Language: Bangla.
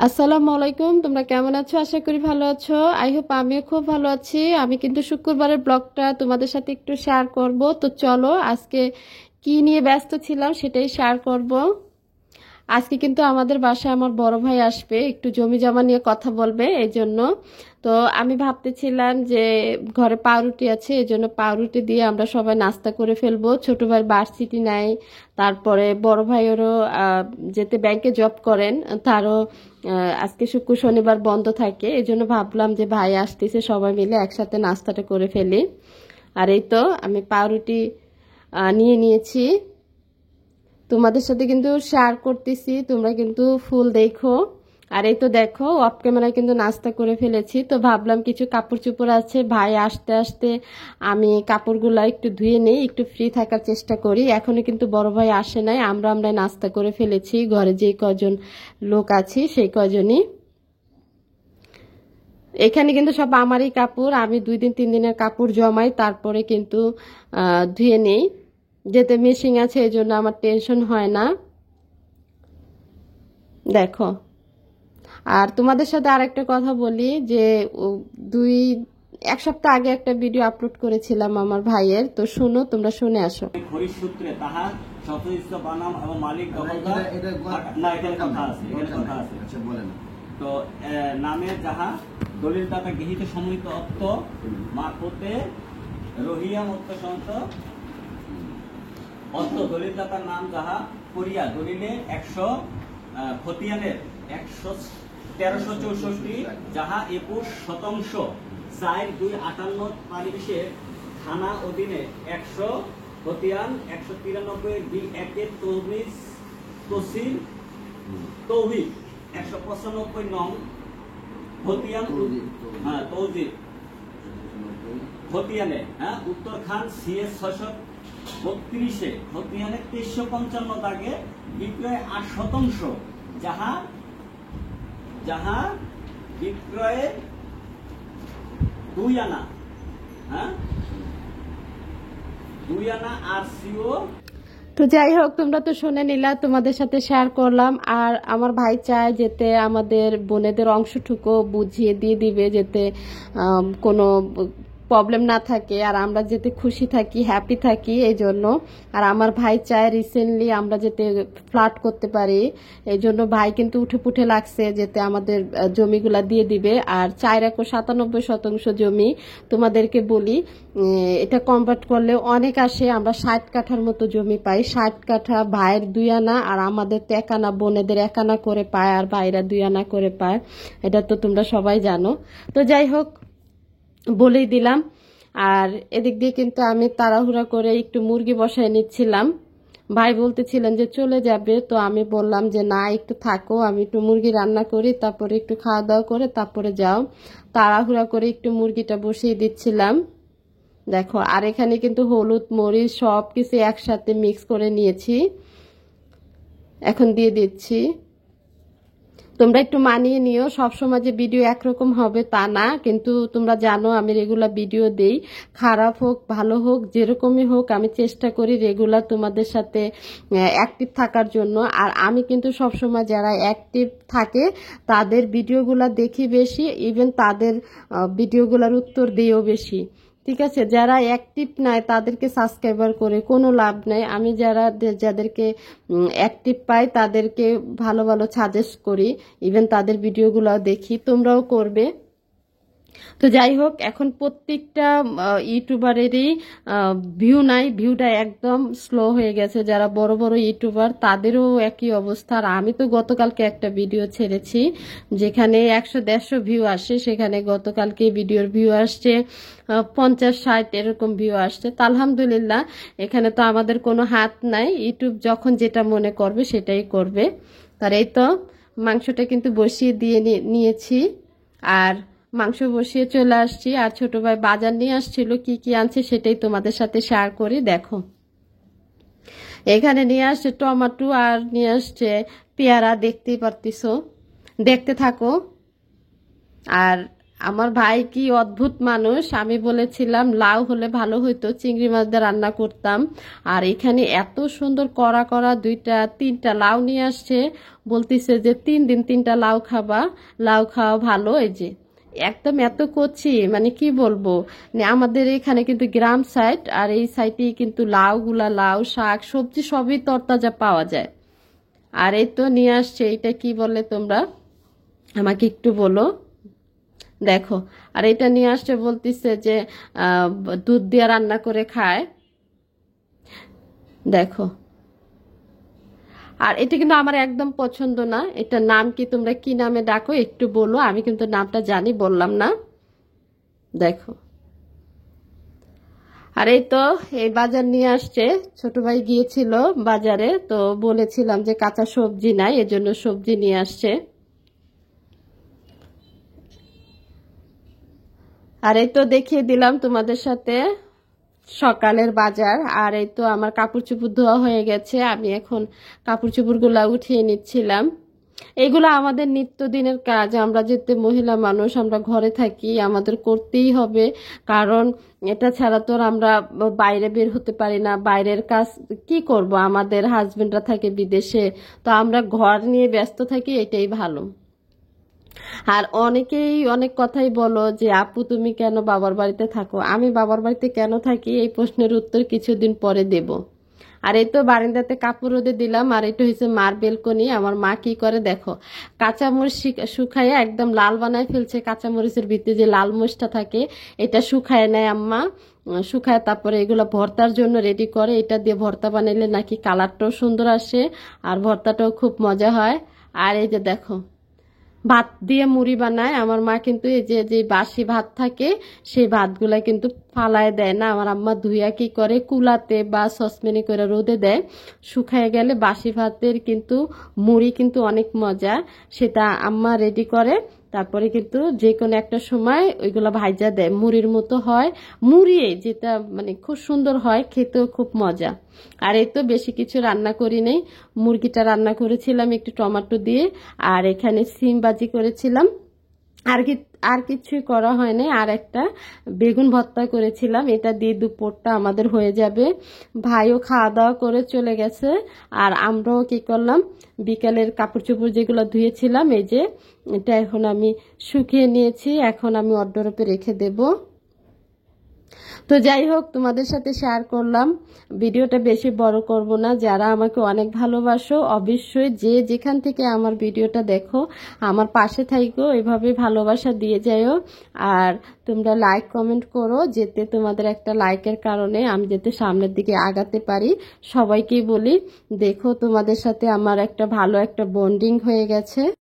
আসসালামু আলাইকুম, তোমরা কেমন আছো? আশা করি ভালো আছো। আই হোপ আমিও খুব ভালো আছি। আমি কিন্তু শুক্রবারের ব্লগটা তোমাদের সাথে একটু শেয়ার করব। তো চলো আজকে কি নিয়ে ব্যস্ত ছিলাম সেটাই শেয়ার করব। আজকে কিন্তু আমাদের বাসায় আমার বড় ভাই আসবে, একটু জমি জমা নিয়ে কথা বলবে এই জন্য। তো আমি ভাবতেছিলাম যে ঘরে পাউরুটি আছে, এই জন্য পাউরুটি দিয়ে আমরা সবাই নাস্তা করে ফেলবো। ছোট ভাই ভার্সিটি নাই, তারপরে বড় ভাইয়েরও যেতে ব্যাংকে জব করেন, তারও আজকে শুক্র শনিবার বন্ধ থাকে। এই জন্য ভাবলাম যে ভাই আসতেছে, সবাই মিলে একসাথে নাস্তাটা করে ফেলি। আর এই তো আমি পাউরুটি নিয়ে নিয়েছি, তোমাদের সাথে কিন্তু শেয়ার করতেছি, তোমরা কিন্তু ফুল দেখো। আর এই তো দেখো অফ ক্যামেরায় কিন্তু নাস্তা করে ফেলেছি। তো ভাবলাম কিছু কাপড় চোপড় আছে, ভাই আসতে আসতে আমি কাপড়গুলো একটু ধুয়ে নেই, একটু ফ্রি থাকার চেষ্টা করি। এখনো কিন্তু বড় ভাই আসে নাই, আমরা নাস্তা করে ফেলেছি, ঘরে যে কজন লোক আছি সেই কজনই। এখানে কিন্তু সব আমারই কাপড়, আমি 2 দিন 3 দিনের কাপড় জমাই, তারপরে কিন্তু ধুয়ে নেই। যেতে মেশিন আছে এই জন্য আমার টেনশন হয় না। দেখো, আর তোমাদের সাথে আরেকটা কথা বলি যে দুই এক সপ্তাহ আগে একটা ভিডিও আপলোড করেছিলাম আমার ভাইয়ের, তো শুনো, তোমরা শুনে আসো। খরিদ সূত্রে তাহার সফরিস্ত বানাম এবং মালিক দখলদার না, এখানে কথা আছে, এখানে কথা আছে। আচ্ছা বলেন। তো নামের যাহা দলিল দাতা গৃহীত সম্মিলিত অর্থ মারফতে রহিয়া মত্তসন্ত অর্থ দলিল দাতার নাম যাহা করিয়া দলিলে 100 খতিয়ানের 1364 যাহা 21% 4-2-58 পরিবেশের থানা অধীনে 100 খতিয়ান 193 তহসিল তৌহিদ 195 নং খতিয়ান তৌজিদ খতিয়ানে উত্তরখান সিএস 632 খতিয়ানে 355 দাগে বিক্রয় 8% যাহা যাহা বিক্রয়ে 2 আনা 2 আনা আরসিও। তো যাই হোক, তোমরা তো শুনে নিলা, তোমাদের সাথে শেয়ার করলাম। আর আমার ভাই চায় যেতে আমাদের বোনেদের অংশটুকু বুঝিয়ে দিয়ে দিবে, যেতে কোনো প্রবলেম না থাকে আর আমরা যেতে খুশি থাকি, হ্যাপি থাকি, এই জন্য। আর আমার ভাই চায় রিসেন্টলি আমরা যেতে ফ্ল্যাট করতে পারি, এই জন্য ভাই কিন্তু উঠে পুঠে লাগছে যেতে আমাদের জমিগুলা দিয়ে দিবে। আর 4 একর 97 শতাংশ জমি, তোমাদেরকে বলি এটা কনভার্ট করলে অনেক আসে, আমরা 60 কাঠার মতো জমি পাই। 60 কাঠা ভাইয়ের 2 আনা আর আমাদের তো 1 আনা, বোনেদের 1 আনা করে পায় আর ভাইরা 2 আনা করে পায়, এটা তো তোমরা সবাই জানো। তো যাই হোক, বলেই দিলাম। আর এদিক দিয়ে কিন্তু আমি তাড়াহুড়া করে একটু মুরগি বসায় নিচ্ছিলাম। ভাই বলতেছিলেন যে চলে যাবে, তো আমি বললাম যে না, একটু থাকো, আমি একটু মুরগি রান্না করি, তারপরে একটু খাওয়া দাওয়া করে তারপরে যাও। তাড়াহুড়া করে একটু মুরগিটা বসিয়ে দিচ্ছিলাম। দেখো, আর এখানে কিন্তু হলুদ মরিচ সব কিছু একসাথে মিক্স করে নিয়েছি, এখন দিয়ে দিচ্ছি। তোমরা একটু মানিয়ে নিও, সবসময় যে ভিডিও একরকম হবে তা না, কিন্তু তোমরা জানো আমি রেগুলার ভিডিও দেই, খারাপ হোক ভালো হোক যেরকমই হোক আমি চেষ্টা করি রেগুলার তোমাদের সাথে অ্যাক্টিভ থাকার জন্য। আর আমি কিন্তু সবসময় যারা অ্যাক্টিভ থাকে তাদের ভিডিওগুলো দেখি বেশি, ইভেন তাদের ভিডিওগুলোর উত্তর দিয়েও বেশি। ঠিক আছে, যারা অ্যাক্টিভ নাই তাদেরকে সাবস্ক্রাইবার করে কোনো লাভ নাই। আমি যাদেরকে অ্যাক্টিভ পাই তাদেরকে ভালো ভালো সাজেস্ট করি, ইভেন তাদের ভিডিওগুলো দেখি, তোমরাও করবে। তো যাই হোক, এখন প্রত্যেকটা ইউটিউবারেরই ভিউ নাই, ভিউটা একদম স্লো হয়ে গেছে। যারা বড় বড় ইউটিউবার তাদেরও একই অবস্থা। আর আমি তো গতকালকে একটা ভিডিও ছেড়েছি যেখানে 100-150 ভিউ আসে, সেখানে গতকালকে ভিডিওর ভিউ আসছে 50-60 এরকম ভিউ আসছে। তা আলহামদুলিল্লাহ, এখানে তো আমাদের কোনো হাত নাই, ইউটিউব যখন যেটা মনে করবে সেটাই করবে। তার এই তো মাংসটা কিন্তু বসিয়ে দিয়ে নিয়েছি, আর মাংস বসিয়ে চলে আসছি। আর ছোট ভাই বাজার নিয়ে আসছিল, কি কি আনছে সেটাই তোমাদের সাথে শেয়ার করি। দেখো, এখানে নিয়ে আসছে টমেটো আর নিয়ে আসছে পেয়ারা, দেখতেই পারতিছো, দেখতে থাকো। আর আমার ভাই কি অদ্ভুত মানুষ, আমি বলেছিলাম লাউ হলে ভালো হইতো, চিংড়ি মাছ দিয়ে রান্না করতাম। আর এখানে এত সুন্দর কড়া কড়া 2-3টা লাউ নিয়ে আসছে, বলতিছে যে 3 দিন 3টা লাউ খাবা, লাউ খাওয়া ভালো। এই যে একদম এত কচি, মানে কি বলবো, মানে আমাদের এখানে কিন্তু গ্রাম সাইড, আর এই সাইডে কিন্তু লাউ শাক সবজি সবই তরতাজা পাওয়া যায়। আর এই তো নিয়ে আসছে, এটা কি বলে তোমরা আমাকে একটু বলো। দেখো, আর এটা নিয়ে আসছে, বলতিছে যে দুধ দিয়ে রান্না করে খায়। দেখো, আর এটা কিন্তু আমার একদম পছন্দ না। এটার নাম কি, তোমরা কি নামে ডাকো একটু বলো, আমি কিন্তু নামটা জানি, বললাম না। দেখো, আর এই তো এই বাজার নিয়ে আসছে, ছোট ভাই গিয়েছিল বাজারে, তো বলেছিলাম যে কাঁচা সবজি নাই, এজন্য সবজি নিয়ে আসছে। আর এই তো দেখিয়ে দিলাম তোমাদের সাথে সকালের বাজার। আর এই তো আমার কাপড় চোপড় ধোয়া হয়ে গেছে, আমি এখন কাপড় চোপড়গুলা উঠিয়ে নিচ্ছিলাম। এগুলো আমাদের নিত্যদিনের কাজ, আমরা যেতে মহিলা মানুষ, আমরা ঘরে থাকি, আমাদের করতেই হবে, কারণ এটা ছাড়া তো আর আমরা বাইরে বের হতে পারি না। বাইরের কাজ কি করব, আমাদের হাজবেন্ডরা থাকে বিদেশে, তো আমরা ঘর নিয়ে ব্যস্ত থাকি, এটাই ভালো। আর অনেকেই অনেক কথাই বলো যে আপু তুমি কেন বাবার বাড়িতে থাকো। আমি বাবার বাড়িতে কেন থাকি এই প্রশ্নের উত্তর কিছুদিন পরে দেব। আর এই তো বারান্দাতে কাপড় রোদে দিলাম, আর এটা হচ্ছে মার বেলকনি। আমার মা কি করে দেখো, কাঁচামরিচ শুকাইয়া একদম লাল বানায় ফেলছে, কাঁচামরিচের ভিতরে যে লাল মরিচটা থাকে এটা শুকায় নেয় আম্মা, শুকায় তারপরে এগুলো ভর্তার জন্য রেডি করে। এটা দিয়ে ভর্তা বানাইলে নাকি কালারটাও সুন্দর আসে, আর ভর্তাটাও খুব মজা হয়। আর এই যে দেখো, ভাত দিয়ে মুড়ি বানায় আমার মা, কিন্তু এই যে যে বাসি ভাত থাকে সেই ভাতগুলা কিন্তু ফালায় দেয় না, আমার আম্মা ধুইয়া কি করে কুলাতে বা সসপ্যানে করে রোদে দেয়, শুকায় গেলে বাসি ভাতের কিন্তু মুড়ি কিন্তু অনেক মজা, সেটা আম্মা রেডি করে। তারপরে কিন্তু যে কোনো একটা সময় ওইগুলা ভাইজা দেয়, মুড়ির মতো হয়, মুড়িয়ে যেটা মানে খুব সুন্দর হয়, খেতেও খুব মজা। আর এই তো বেশি কিছু রান্না করি নাই, মুরগিটা রান্না করেছিলাম একটু টমেটো দিয়ে, আর এখানে সিম ভাজি করেছিলাম, আর কিছুই করা হয়নি। আর একটা বেগুন ভর্তা করেছিলাম, এটা দিয়ে দুপুরটা আমাদের হয়ে যাবে। ভাইও খাওয়া দাওয়া করে চলে গেছে, আর আমরাও কি করলাম, বিকালের কাপড় চোপড় যেগুলো ধুয়েছিলাম এই যে এটা এখন আমি শুকিয়ে নিয়েছি, এখন আমি ওয়ারড্রোবে রেখে দেব। তো যাই হোক, তোমাদের সাথে শেয়ার করলাম, ভিডিওটা বেশি বড় করব না। যারা আমাকে অনেক ভালোবাসো, অবশ্যই যে যেখান থেকে আমার ভিডিওটা দেখো আমার পাশে থাইকো, এভাবে ভালোবাসা দিয়ে যাও। আর তোমরা লাইক কমেন্ট করো, যেতে তোমাদের একটা লাইকের কারণে আমি যাতে সামনের দিকে আগাতে পারি। সবাইকেই বলি, দেখো তোমাদের সাথে আমার একটা ভালো একটা বন্ডিং হয়ে গেছে।